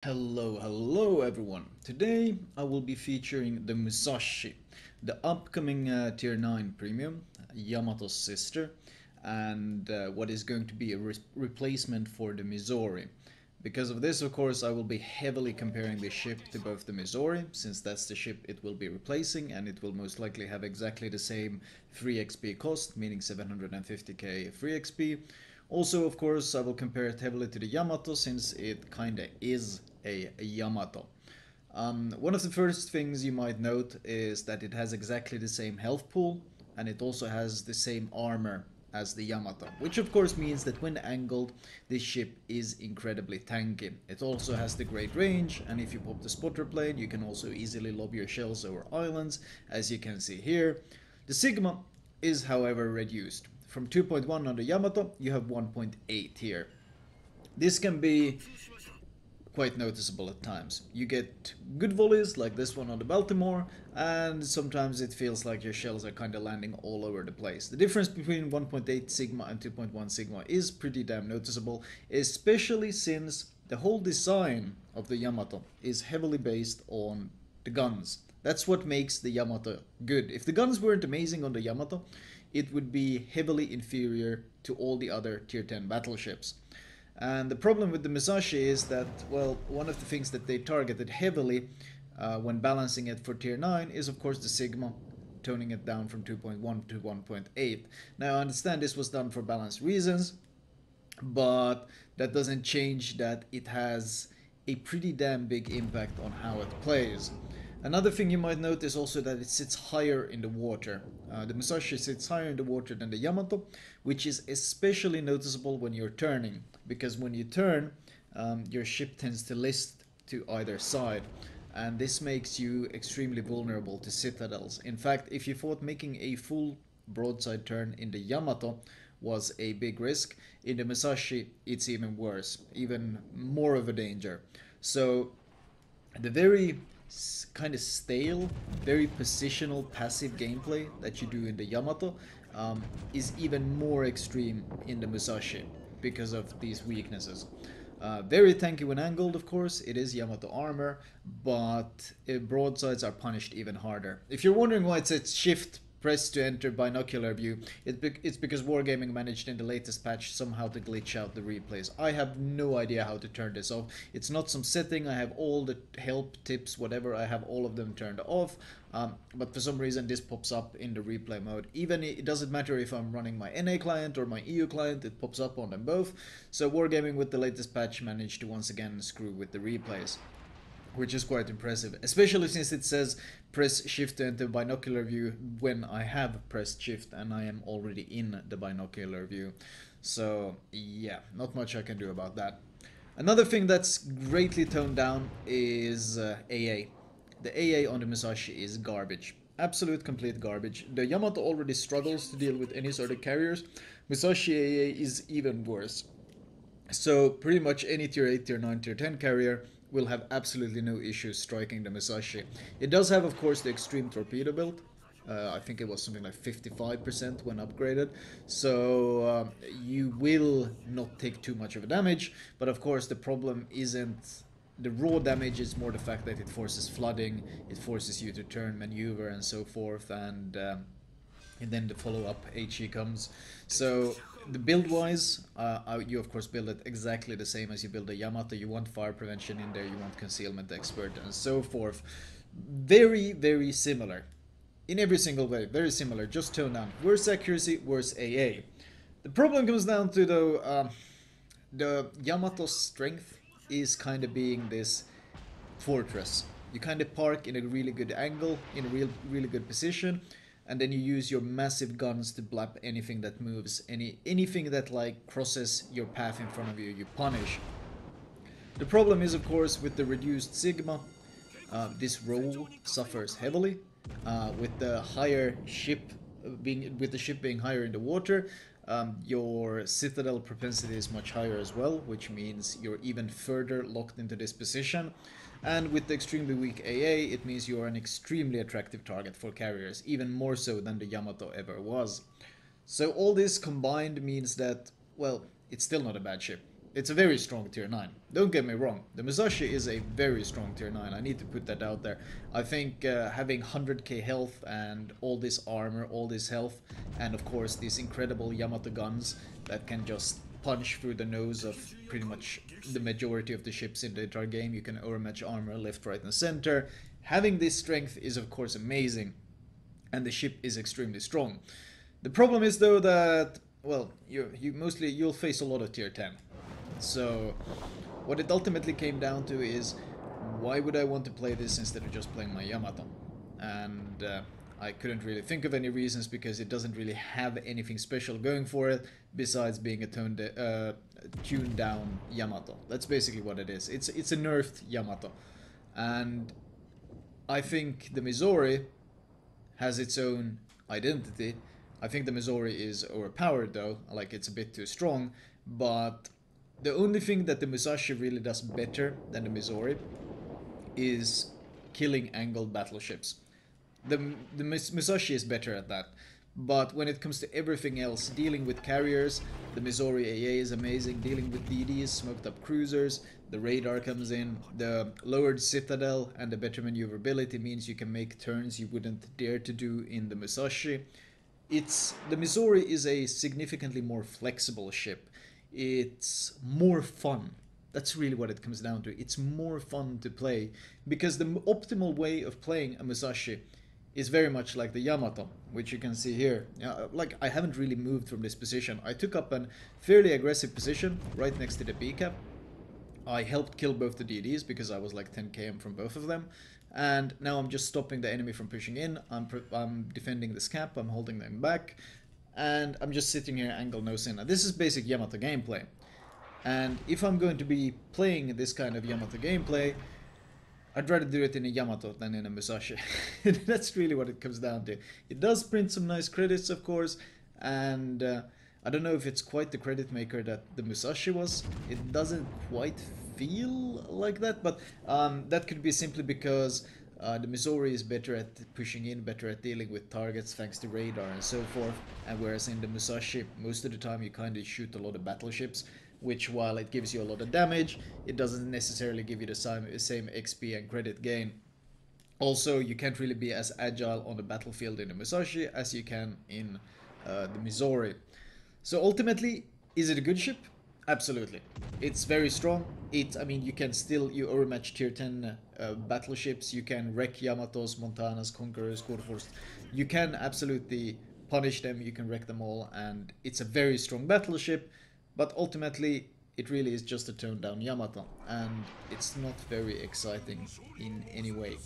Hello everyone. Today I will be featuring the Musashi, the upcoming Tier 9 Premium, Yamato's sister, and what is going to be a replacement for the Missouri. Because of this, of course, I will be heavily comparing the ship to both the Missouri, since that's the ship it will be replacing, and it will most likely have exactly the same free XP cost, meaning 750k free XP. Also, of course, I will compare it heavily to the Yamato, since it kinda is a Yamato. One of the first things you might note is that it has exactly the same health pool, and it also has the same armor as the Yamato, which of course means that when angled, this ship is incredibly tanky. It also has the great range, and if you pop the spotter plane, you can also easily lob your shells over islands, as you can see here. The Sigma is however reduced. From 2.1 on the Yamato, you have 1.8 here. This can be quite noticeable at times. You get good volleys like this one on the Baltimore, and sometimes it feels like your shells are kind of landing all over the place. The difference between 1.8 Sigma and 2.1 Sigma is pretty damn noticeable, especially since the whole design of the Yamato is heavily based on the guns. That's what makes the Yamato good. If the guns weren't amazing on the Yamato, it would be heavily inferior to all the other tier 10 battleships. And the problem with the Musashi is that, well, one of the things that they targeted heavily when balancing it for tier 9 is, of course, the Sigma, toning it down from 2.1 to 1.8. Now, I understand this was done for balance reasons, but that doesn't change that it has a pretty damn big impact on how it plays. Another thing you might note is also that it sits higher in the water. The Musashi sits higher in the water than the Yamato, which is especially noticeable when you're turning, because when you turn, your ship tends to list to either side, and this makes you extremely vulnerable to citadels. In fact, if you thought making a full broadside turn in the Yamato was a big risk, in the Musashi it's even worse, even more of a danger. So the very kind of stale, very positional passive gameplay that you do in the Yamato is even more extreme in the Musashi because of these weaknesses. Very tanky when angled, of course, it is Yamato armor, but broadsides are punished even harder. If you're wondering why it says shift press to enter binocular view, it's because Wargaming managed in the latest patch somehow to glitch out the replays. I have no idea how to turn this off. It's not some setting, I have all the help, tips, whatever, I have all of them turned off, but for some reason this pops up in the replay mode. Even it doesn't matter if I'm running my NA client or my EU client, it pops up on them both. So Wargaming with the latest patch managed to once again screw with the replays, which is quite impressive, especially since it says press shift to enter binocular view when I have pressed shift and I am already in the binocular view. So yeah, not much I can do about that. Another thing that's greatly toned down is AA. The AA on the Musashi is garbage. Absolute complete garbage. The Yamato already struggles to deal with any sort of carriers. Musashi AA is even worse. So pretty much any tier 8, tier 9, tier 10 carrier will have absolutely no issues striking the Musashi. It does have, of course, the extreme torpedo build. I think it was something like 55% when upgraded. So you will not take too much of a damage. But of course, the problem isn't the raw damage, is more the fact that it forces flooding, it forces you to turn, maneuver, and so forth. And then the follow-up HE comes. So the build-wise, you of course build it exactly the same as you build a Yamato. You want fire prevention in there, you want concealment expert, and so forth. Very, very similar. In every single way, very similar, just toned down. Worse accuracy, worse AA. The problem comes down to, though, the Yamato's strength is kind of being this fortress. You kind of park in a really good angle, in a really good position, and then you use your massive guns to blap anything that moves, anything that like crosses your path in front of you, you punish. The problem is, of course, with the reduced Sigma, this roll suffers heavily. With the higher ship with the ship being higher in the water, your citadel propensity is much higher as well, which means you're even further locked into this position. And with the extremely weak AA, it means you are an extremely attractive target for carriers, even more so than the Yamato ever was. So all this combined means that, well, it's still not a bad ship. It's a very strong tier 9. Don't get me wrong. The Musashi is a very strong tier 9. I need to put that out there. I think having 100k health and all this armor, all this health, and of course these incredible Yamato guns that can just punch through the nose of pretty much the majority of the ships in the entire game. You can overmatch armor left, right, and center. Having this strength is of course amazing, and the ship is extremely strong. The problem is though that, well, you'll face a lot of tier 10. So what it ultimately came down to is, why would I want to play this instead of just playing my Yamato? And I couldn't really think of any reasons, because it doesn't really have anything special going for it besides being a tuned down Yamato. That's basically what it is. It's a nerfed Yamato. And I think the Missouri has its own identity. I think the Missouri is overpowered though, like it's a bit too strong, but the only thing that the Musashi really does better than the Missouri is killing angled battleships. The Musashi is better at that. But when it comes to everything else, dealing with carriers, the Missouri AA is amazing. Dealing with DDs, smoked up cruisers, the radar comes in, the lowered citadel and the better maneuverability means you can make turns you wouldn't dare to do in the Musashi. The Missouri is a significantly more flexible ship. It's more fun. That's really what it comes down to. It's more fun to play, because the optimal way of playing a Musashi is very much like the Yamato, which you can see here. Like, I haven't really moved from this position. I took up a fairly aggressive position right next to the B cap. I helped kill both the DDs because I was like 10 km from both of them, and now I'm just stopping the enemy from pushing in. I'm defending this cap, I'm holding them back, and I'm just sitting here angle nose in. Now, this is basic Yamato gameplay, and if I'm going to be playing this kind of Yamato gameplay, I'd rather do it in a Yamato than in a Musashi. That's really what it comes down to. It does print some nice credits, of course, and I don't know if it's quite the credit maker that the Musashi was. It doesn't quite feel like that, but that could be simply because the Missouri is better at pushing in, better at dealing with targets thanks to radar and so forth, and whereas in the Musashi, most of the time you kind of shoot a lot of battleships, which, while it gives you a lot of damage, it doesn't necessarily give you the same XP and credit gain. Also, you can't really be as agile on the battlefield in the Musashi as you can in the Missouri. So ultimately, is it a good ship? Absolutely. It's very strong. I mean, you overmatch tier 10 battleships, you can wreck Yamatos, Montanas, Conquerors, Kurfürst. You can absolutely punish them, you can wreck them all, and it's a very strong battleship, but ultimately, it really is just a toned down Yamato, and it's not very exciting in any way.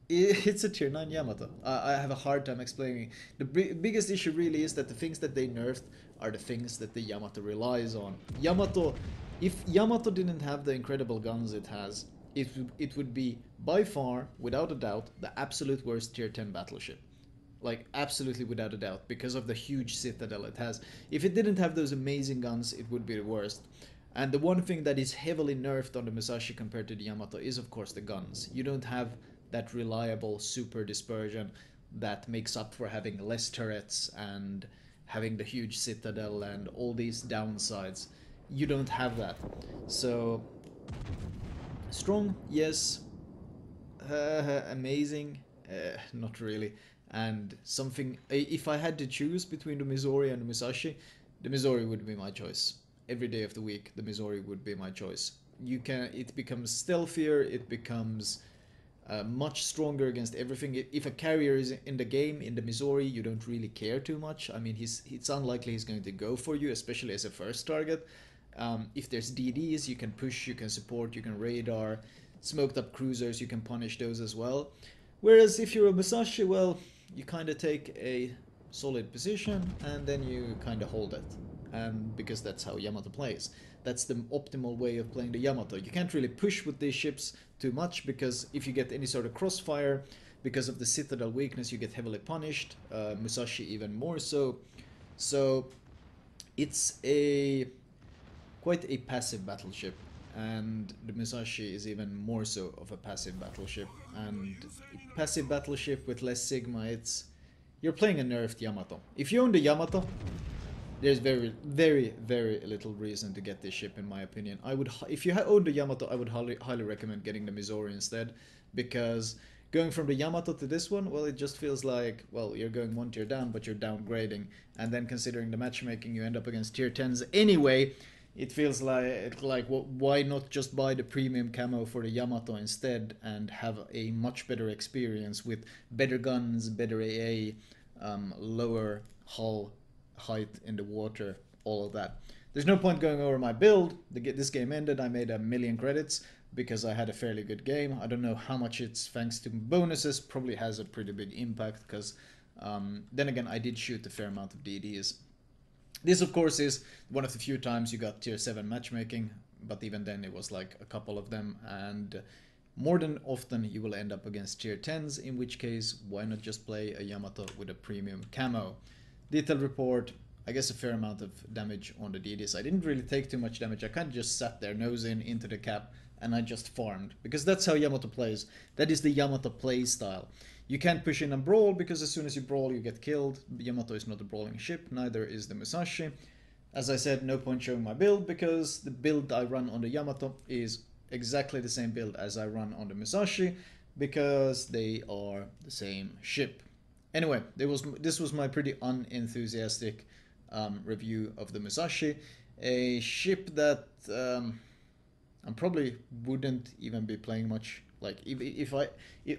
It's a tier 9 Yamato. I have a hard time explaining. The biggest issue really is that the things that they nerfed are the things that the Yamato relies on. If Yamato didn't have the incredible guns it has, it would be by far, without a doubt, the absolute worst tier 10 battleship. Like, absolutely without a doubt, because of the huge citadel it has. If it didn't have those amazing guns, it would be the worst. And the one thing that is heavily nerfed on the Musashi compared to the Yamato is, of course, the guns. You don't have that reliable super dispersion that makes up for having less turrets and having the huge citadel and all these downsides. You don't have that. So, strong, yes. Amazing, not really. And something, if I had to choose between the Missouri and the Musashi, the Missouri would be my choice. Every day of the week, the Missouri would be my choice. It becomes stealthier, it becomes much stronger against everything. If a carrier is in the game, in the Missouri, you don't really care too much. I mean, it's unlikely he's going to go for you, especially as a first target. If there's DDs, you can push, you can support, you can radar. Smoked up cruisers, you can punish those as well. Whereas if you're a Musashi, well, you kind of take a solid position and then you kind of hold it. And because that's how Yamato plays. That's the optimal way of playing the Yamato. You can't really push with these ships too much, because if you get any sort of crossfire, because of the citadel weakness, you get heavily punished. Musashi even more so. So it's quite a passive battleship, and the Musashi is even more so of a passive battleship. And passive battleship with less sigma, you're playing a nerfed Yamato. If you own the Yamato, There's very little reason to get this ship, in my opinion. I would, if you own the Yamato, I would highly recommend getting the Missouri instead, because going from the Yamato to this one, well, it just feels like, well, you're going one tier down, but you're downgrading, and then considering the matchmaking, you end up against tier 10s anyway. It feels like why not just buy the premium camo for the Yamato instead and have a much better experience with better guns, better AA, lower hull height in the water, all of that. There's no point going over my build. This game ended, I made 1,000,000 credits because I had a fairly good game. I don't know how much it's thanks to bonuses, probably has a pretty big impact because then again, I did shoot a fair amount of DDs. This, of course, is one of the few times you got tier 7 matchmaking, but even then it was like a couple of them, and more than often you will end up against tier 10s, in which case, why not just play a Yamato with a premium camo? Detailed report, I guess a fair amount of damage on the DDs. I didn't really take too much damage, I kind of just sat there nose in into the cap and I just farmed, because that's how Yamato plays. That is the Yamato play style. You can't push in and brawl, because as soon as you brawl you get killed. Yamato is not a brawling ship, neither is the Musashi. As I said, no point showing my build, because the build I run on the Yamato is exactly the same build as I run on the Musashi, because they are the same ship. Anyway, this was my pretty unenthusiastic review of the Musashi, a ship that I probably wouldn't even be playing much. Like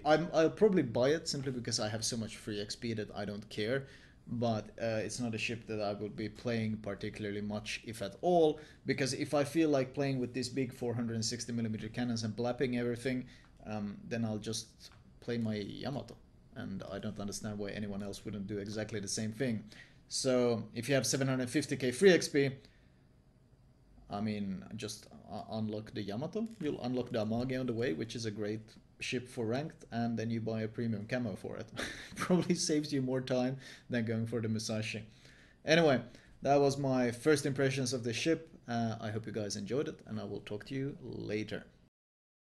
I'll probably buy it simply because I have so much free XP that I don't care. But it's not a ship that I would be playing particularly much, if at all. Because if I feel like playing with these big 460mm cannons and blapping everything, then I'll just play my Yamato. And I don't understand why anyone else wouldn't do exactly the same thing. So if you have 750k free XP, I mean, just unlock the Yamato. You'll unlock the Amage on the way, which is a great ship for ranked, and then you buy a premium camo for it. Probably saves you more time than going for the Musashi. Anyway, that was my first impressions of the ship. I hope you guys enjoyed it, and I will talk to you later.